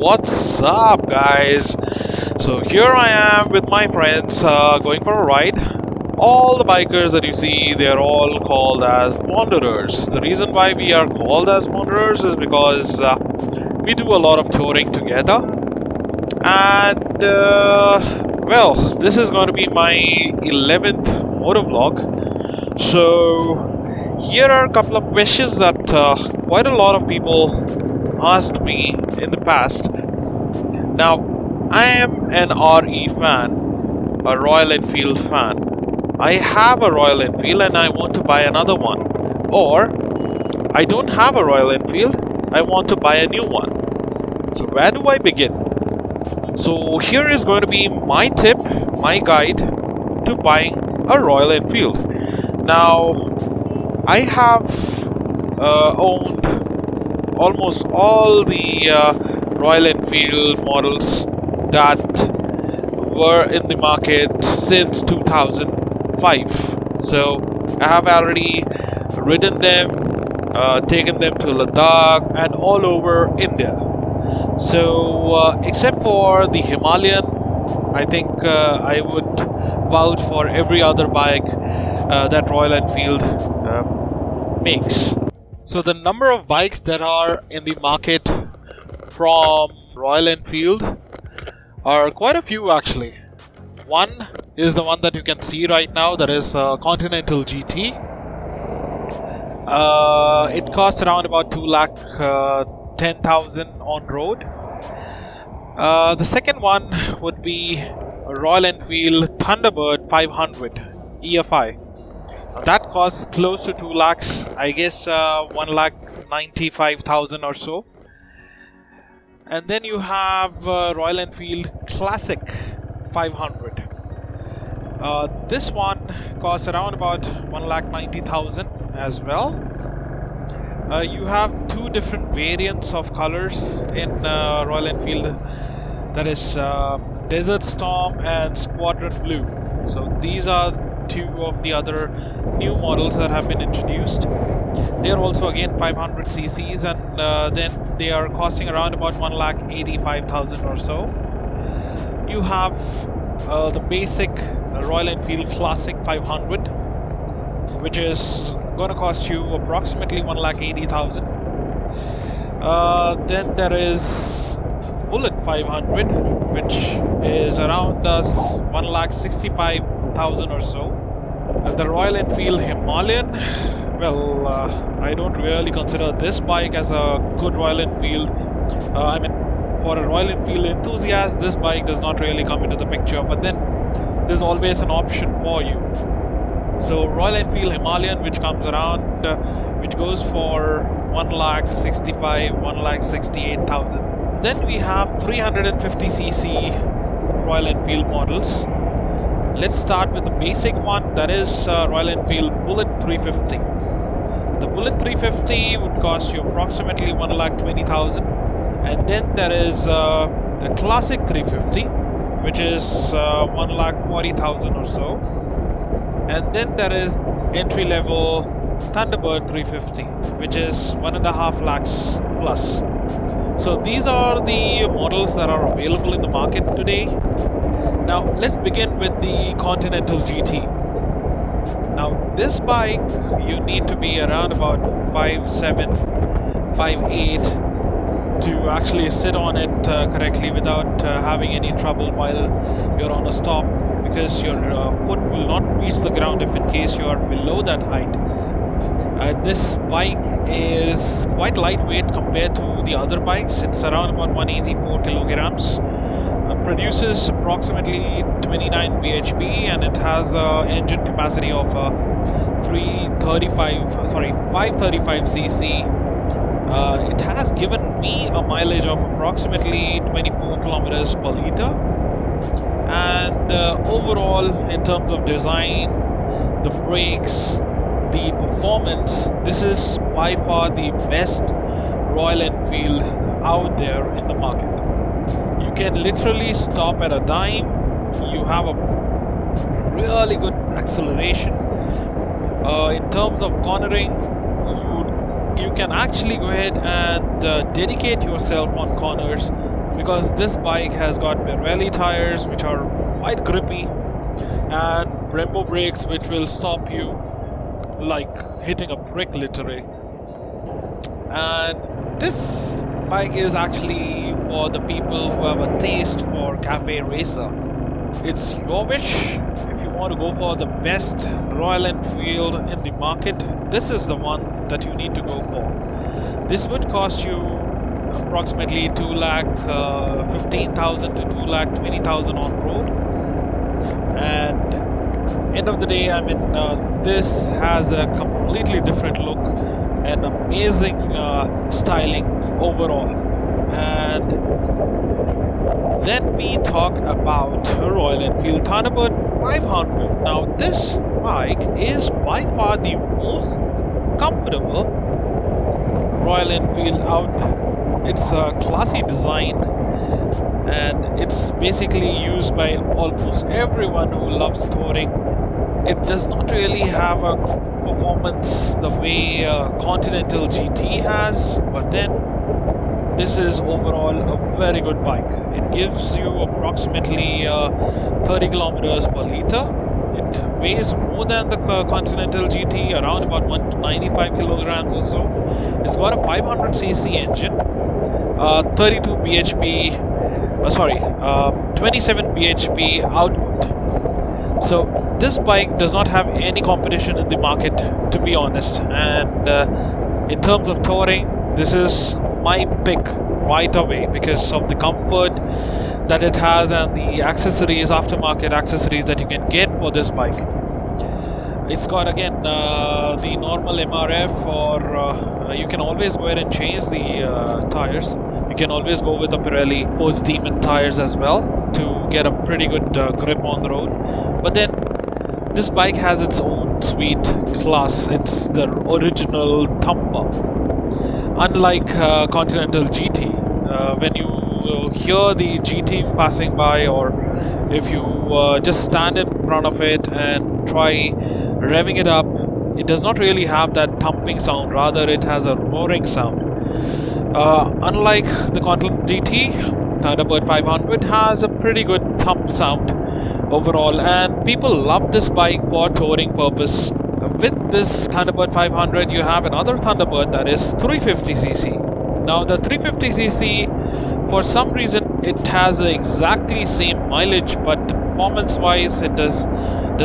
What's up, guys? So here I am with my friends going for a ride. All the bikers that you see, they are all called as wanderers. The reason why we are called as wanderers is because we do a lot of touring together. And well, this is going to be my 11th MotoVlog. So here are a couple of questions that quite a lot of people asked me in the past. Now, I am an RE fan, a Royal Enfield fan. I have a Royal Enfield and I want to buy another one. Or, I don't have a Royal Enfield, I want to buy a new one. So where do I begin? So here is going to be my tip, my guide to buying a Royal Enfield. Now, I have owned almost all the Royal Enfield models that were in the market since 2005. So I have already ridden them, taken them to Ladakh and all over India. So except for the Himalayan, I think I would vouch for every other bike that Royal Enfield makes. So the number of bikes that are in the market from Royal Enfield are quite a few actually. One is the one that you can see right now, that is Continental GT. It costs around about 2,10,000 on road. The second one would be Royal Enfield Thunderbird 500 EFI. That costs close to 2 lakhs, I guess 1,95,000 or so. And then you have Royal Enfield Classic 500. This one costs around about 1,90,000 as well. You have two different variants of colors in Royal Enfield, that is Desert Storm and Squadron Blue. So these are two of the other new models that have been introduced. They are also again 500 cc's, and then they are costing around about 1,85,000 or so. You have the basic Royal Enfield Classic 500, which is going to cost you approximately 1,80,000. Then there is Bullet 500, which is around 1,65,000 or so. The Royal Enfield Himalayan, well, I don't really consider this bike as a good Royal Enfield. I mean, for a Royal Enfield enthusiast, this bike does not really come into the picture, but then there's always an option for you. So Royal Enfield Himalayan, which comes around, which goes for 1,65,000, 1,68,000. Then we have 350cc Royal Enfield models. Let's start with the basic one, that is Royal Enfield Bullet 350. The Bullet 350 would cost you approximately 1,20,000. And then there is the Classic 350, which is 1,40,000 or so. And then there is entry-level Thunderbird 350, which is 1.5 lakhs plus. So these are the models that are available in the market today. Now let's begin with the Continental GT. Now this bike, you need to be around about 5'7", 5'8", to actually sit on it correctly without having any trouble while you're on a stop, because your foot will not reach the ground if in case you are below that height. This bike is quite lightweight compared to the other bikes. It's around about 184 kilograms. Produces approximately 29 bhp, and it has an engine capacity of 535 cc. It has given me a mileage of approximately 24 kilometers per liter. And overall, in terms of design, the brakes, the performance, this is by far the best Royal Enfield out there in the market. You can literally stop at a dime. You have a really good acceleration. In terms of cornering, you can actually go ahead and dedicate yourself on corners because this bike has got Pirelli tires which are quite grippy and Brembo brakes which will stop you like hitting a brick literally. And this bike is actually for the people who have a taste for cafe racer. It's your wish. If you want to go for the best Royal Enfield in the market, this is the one that you need to go for. This would cost you approximately 2,15,000 to 2,20,000 on road. And end of the day, I mean, this has a completely different look and amazing styling overall. And then we talk about Royal Enfield Thunderbird 500. Now this bike is by far the most comfortable Royal Enfield out there. It's a classy design and it's basically used by almost everyone who loves touring. It does not really have a performance the way Continental GT has, but then this is overall a very good bike. It gives you approximately 30 kilometers per liter. It weighs more than the Continental GT, around about 195 kilograms or so. It's got a 500cc engine, 32 bhp, 27 bhp output. So this bike does not have any competition in the market, to be honest. And in terms of touring, this is my pick right away because of the comfort that it has and the accessories, aftermarket accessories that you can get for this bike. It's got again the normal MRF, or you can always go ahead and change the tires. You can always go with the Pirelli Post Demon tires as well to get a pretty good grip on the road. But then this bike has its own sweet class. It's the original thumper. Unlike Continental GT, when you hear the GT passing by, or if you just stand in front of it and try revving it up, it does not really have that thumping sound, rather it has a roaring sound. Unlike the Continental GT, Thunderbird 500 has a pretty good thump sound overall, and people love this bike for touring purpose. With this Thunderbird 500, you have another Thunderbird that is 350cc. Now the 350cc, for some reason, it has the exactly same mileage, but performance wise it does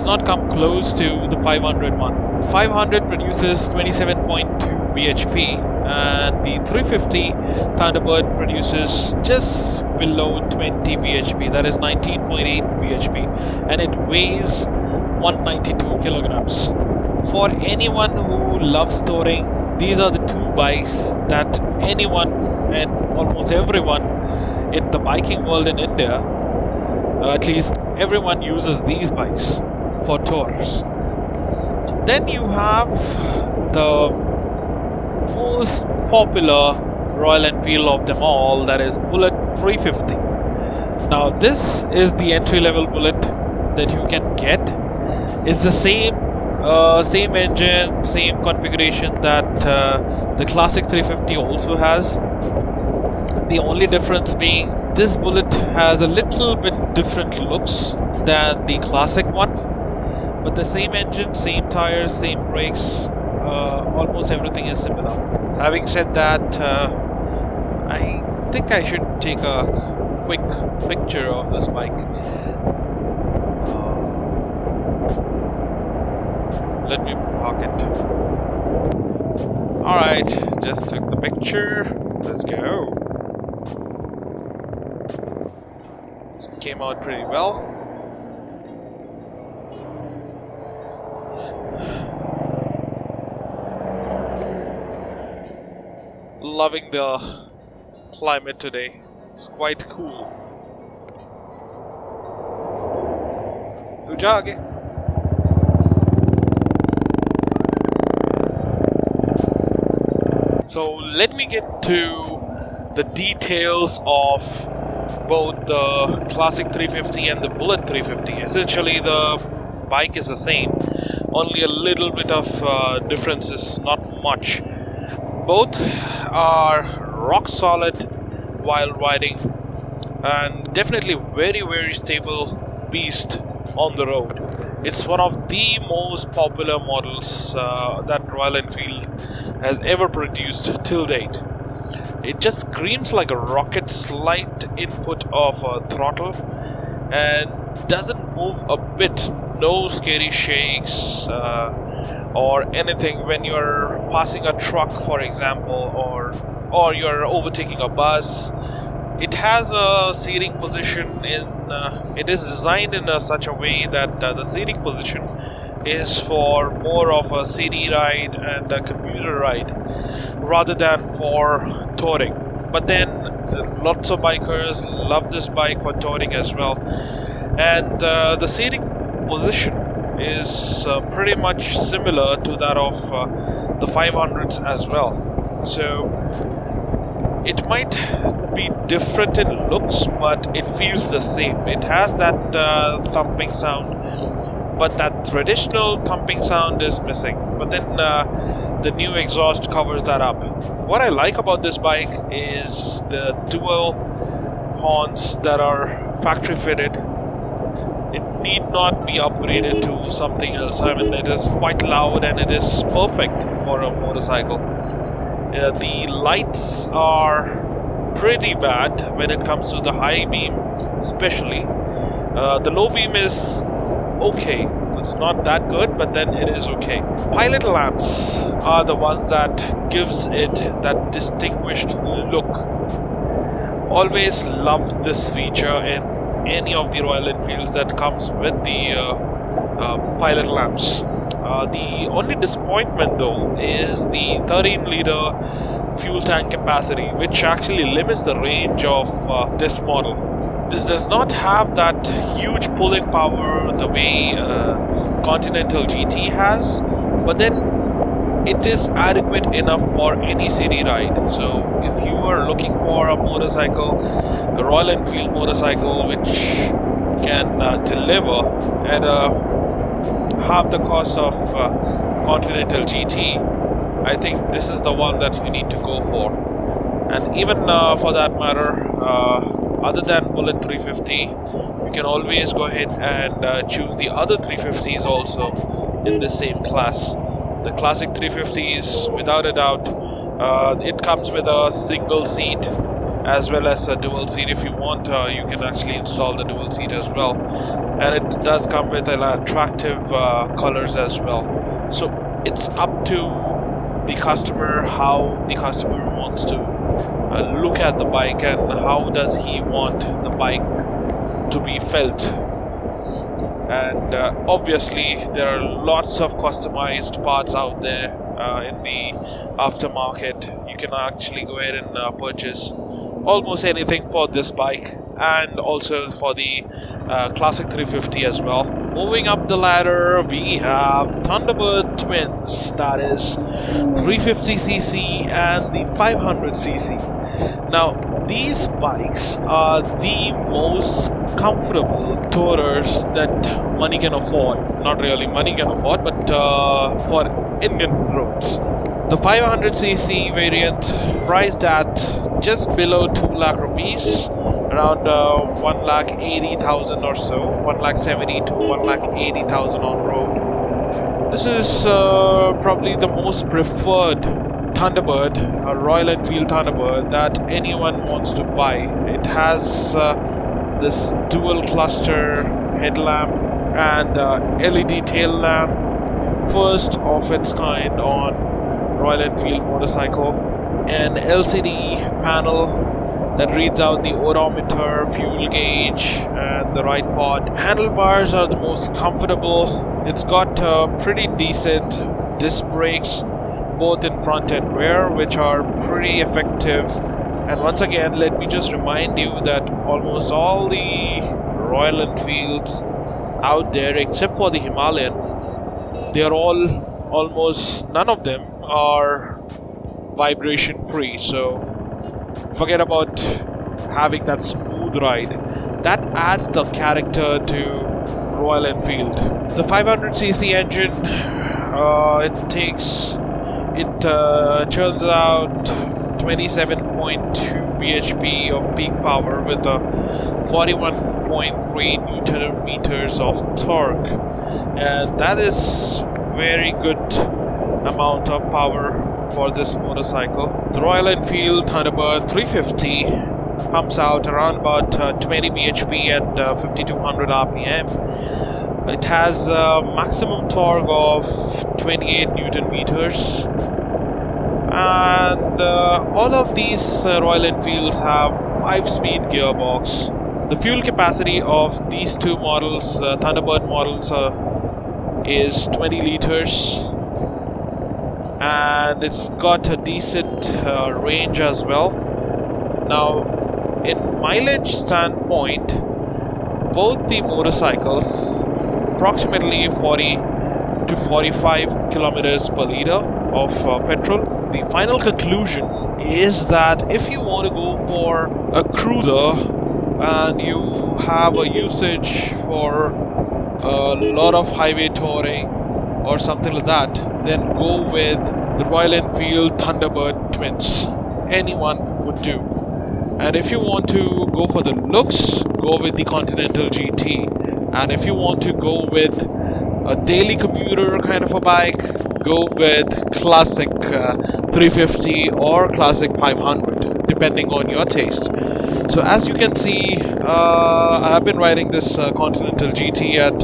not come close to the 500 one. 500 produces 27.2 bhp and the 350 Thunderbird produces just below 20 bhp, that is 19.8 bhp, and it weighs 192 kilograms. For anyone who loves touring, these are the two bikes that anyone and almost everyone in the biking world in India, at least everyone uses these bikes for tours. Then you have the most popular Royal Enfield of them all, that is Bullet 350. Now this is the entry-level Bullet that you can get. It's the same engine, same configuration that the Classic 350 also has. The only difference being this Bullet has a little bit different looks than the Classic one, but the same engine, same tires, same brakes, almost everything is similar. Having said that, I think I should take a quick picture of this bike. Let me park it. Alright, just took the picture. Let's go. Came out pretty well. Loving the climate today. It's quite cool. Tu jog. So let me get to the details of both the Classic 350 and the Bullet 350. Essentially the bike is the same, only a little bit of differences, not much. Both are rock solid while riding. and definitely very stable beast on the road. It's one of the most popular models that Royal Enfield has ever produced till date. It just screams like a rocket, slight input of a throttle, and doesn't move a bit. No scary shakes or anything when you're passing a truck, for example, or you're overtaking a bus. It has a seating position it is designed in such a way that the seating position is for more of a city ride and a commuter ride rather than for touring. But then lots of bikers love this bike for touring as well, and the seating position is pretty much similar to that of the 500s as well. So it might be different in looks, but it feels the same. It has that thumping sound, but that traditional thumping sound is missing. But then the new exhaust covers that up. What I like about this bike is the dual horns that are factory fitted. It need not be upgraded to something else. I mean, it is quite loud and it is perfect for a motorcycle. The lights are pretty bad when it comes to the high beam, especially. The low beam is okay. It's not that good, but then it is okay. Pilot lamps are the ones that gives it that distinguished look. Always loved this feature in any of the Royal Enfields that comes with the pilot lamps. The only disappointment though is the 13-liter fuel tank capacity, which actually limits the range of this model. This does not have that huge pulling power the way Continental GT has, but then it is adequate enough for any city ride. So if you are looking for a motorcycle, a Royal Enfield motorcycle which can deliver at half the cost of Continental GT, I think this is the one that you need to go for. And even for that matter, other than Bullet 350, you can always go ahead and choose the other 350s also in the same class. The Classic 350s, without a doubt, it comes with a single seat as well as a dual seat. If you want, you can actually install the dual seat as well, and it does come with attractive colors as well. So it's up to the customer how the customer wants to look at the bike and how does he want the bike to be felt. And obviously there are lots of customized parts out there in the aftermarket. You can actually go ahead and purchase almost anything for this bike, and also for the Classic 350 as well. Moving up the ladder, we have Thunderbird twins, that is 350cc and the 500cc. Now these bikes are the most comfortable tourers that money can afford. Not really money can afford, but for Indian roads. The 500cc variant priced at just below 2 lakh rupees, around 1,80,000 or so, 1,70,000 to 1,80,000 on road. This is probably the most preferred Thunderbird, a Royal Enfield Thunderbird that anyone wants to buy. It has this dual cluster headlamp and LED tail lamp, first of its kind on Royal Enfield motorcycle, an LCD panel that reads out the odometer, fuel gauge and the ride pod. Handlebars are the most comfortable. It's got pretty decent disc brakes both in front and rear, which are pretty effective. And once again, let me just remind you that almost all the Royal Enfields out there, except for the Himalayan, they are almost none of them are vibration free. So forget about having that smooth ride. That adds the character to Royal Enfield. The 500cc engine, it churns out 27.2 bhp of peak power with a 41.3 Newton meters of torque, and that is very good amount of power for this motorcycle. The Royal Enfield Thunderbird 350 pumps out around about 20 bhp at 5200 rpm. It has a maximum torque of 28 Newton meters, and all of these Royal Enfields have 5-speed gearbox. The fuel capacity of these two models, Thunderbird models, is 20 liters, and it's got a decent range as well. Now, in mileage standpoint, both the motorcycles approximately 40 to 45 kilometers per liter of petrol. The final conclusion is that if you want to go for a cruiser and you have a usage for a lot of highway touring or something like that, then go with the Royal Enfield Thunderbird twins. Anyone would do. And if you want to go for the looks, go with the Continental GT. And if you want to go with a daily commuter kind of a bike, go with Classic 350 or Classic 500, depending on your taste. So as you can see, I have been riding this Continental GT at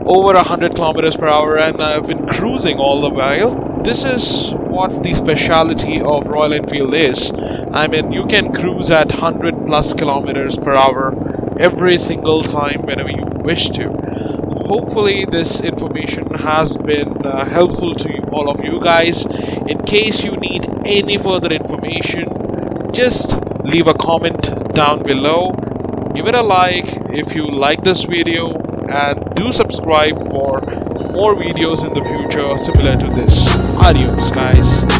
over 100 kilometers per hour, and I've been cruising all the while. This is what the speciality of Royal Enfield is. I mean, you can cruise at 100 plus kilometers per hour every single time whenever you wish to. Hopefully this information has been helpful to all of you guys. In case you need any further information, just leave a comment down below. Give it a like if you like this video, and do subscribe for more videos in the future similar to this. Adios guys.